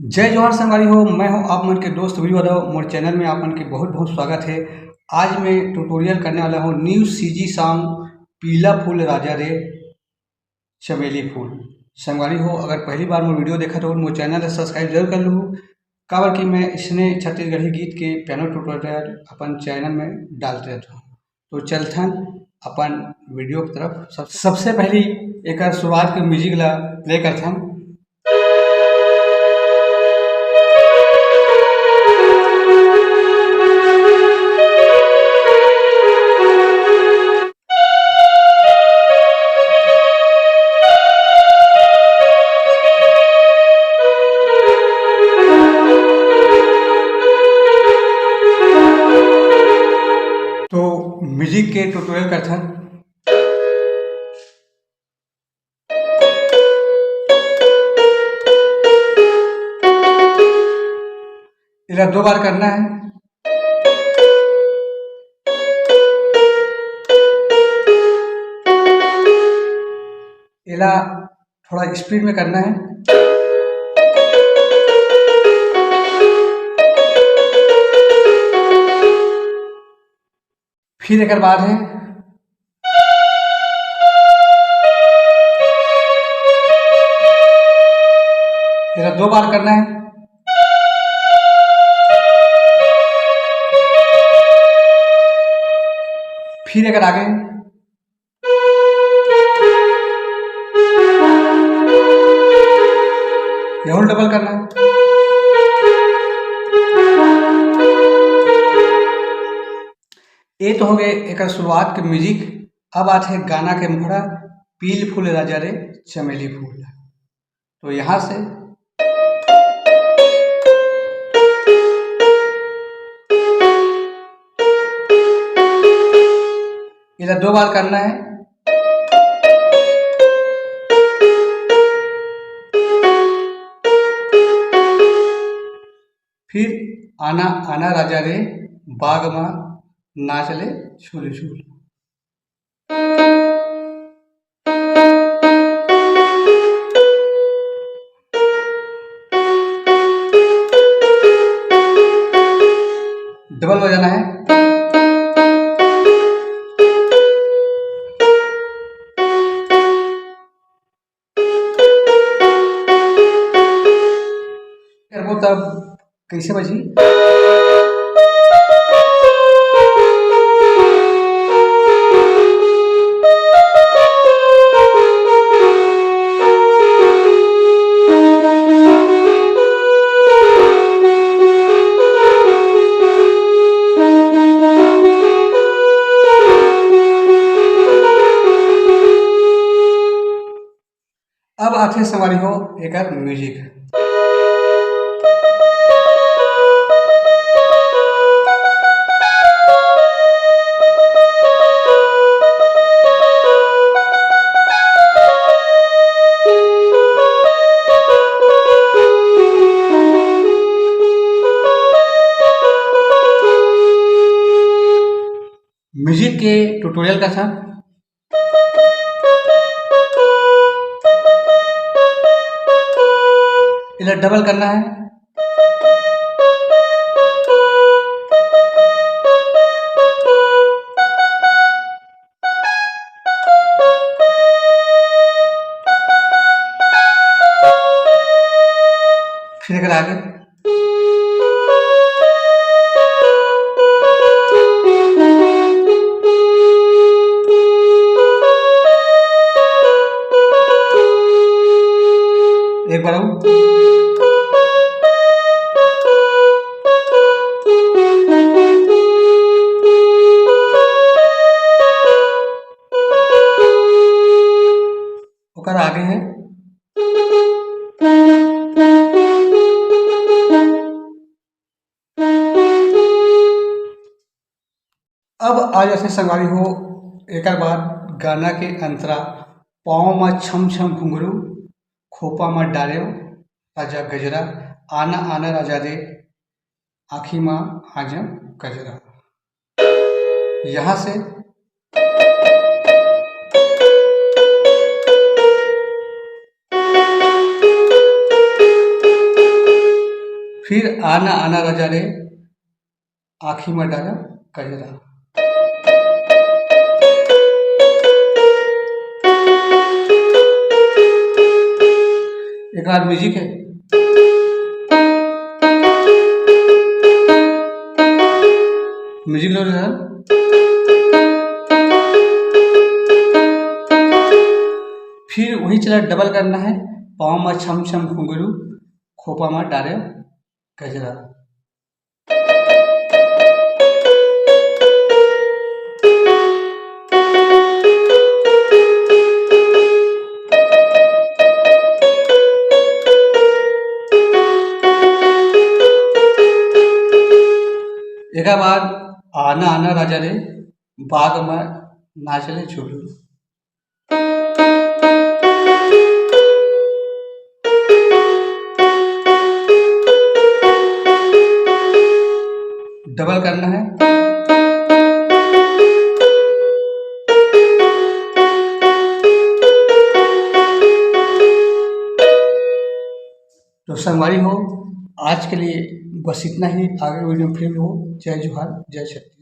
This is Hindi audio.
जय जवाहर संगवारी हो। मैं हूं आप मन के दोस्त वीर यादव। मोर चैनल में आप मन के बहुत बहुत स्वागत है। आज मैं ट्यूटोरियल करने वाला हूं न्यू सीजी सॉन्ग पीला फूल राजा रे चमेली फूल। संगवारी हो, अगर पहली बार मैं वीडियो देखा तो मोर चैनल सब्सक्राइब जरूर कर लूँ, काबर कि मैं इसने छत्तीसगढ़ी गीत के पियानो ट्यूटोरियल अपन चैनल में डालते रहता हूँ। तो चलथन अपन वीडियो की तरफ। सबसे पहली एक शुरुआत के म्यूजिक ला प्ले करथन। तो म्यूजिक के ट्यूटोरियल करथन। इला 2 बार करना है। इला थोड़ा स्पीड में करना है। फिर एक बाद है इला 2 बार करना है। फिर एक आगे यह डबल करना है। ये तो हो गए एक शुरुआत के म्यूजिक। अब आते है गाना के मुखड़ा पील फूल राजा रे चमेली फूल। तो यहाँ से इधर 2 बार करना है। फिर आना आना राजा रे बाग मा नाचले छूल छूल। डबल बजाना है। करबो तब कैसे बजी। अब आते सवारी हो एक म्यूजिक। म्यूजिक के ट्यूटोरियल का था। इधर डबल करना है। फिर अगर आगे एक बार ओकर आगे है। अब आज ऐसे संगवारी हो एक बाद गाना के अंतरा पाँव में छम छम घुंघरू खोपा में डाले राजा गजरा आना आना राजा दे आखी माँ आजम गजरा। यहाँ से फिर आना आना राजा रे आँखी में डाला कजरा। एक बार म्यूजिक है। म्यूजिक लो रहा। फिर वही चला डबल करना है। पाँव में छम छम घुंघरू, खोपा में डाले गजरा। एक बाद आना आना राजा रे बाग में नाचले झूलू। डबल करना है। तो संगवारी हो, आज के लिए बस इतना ही। आगे वीडियो में फिर हो। जय जोहार, जय छत्तीसगढ़।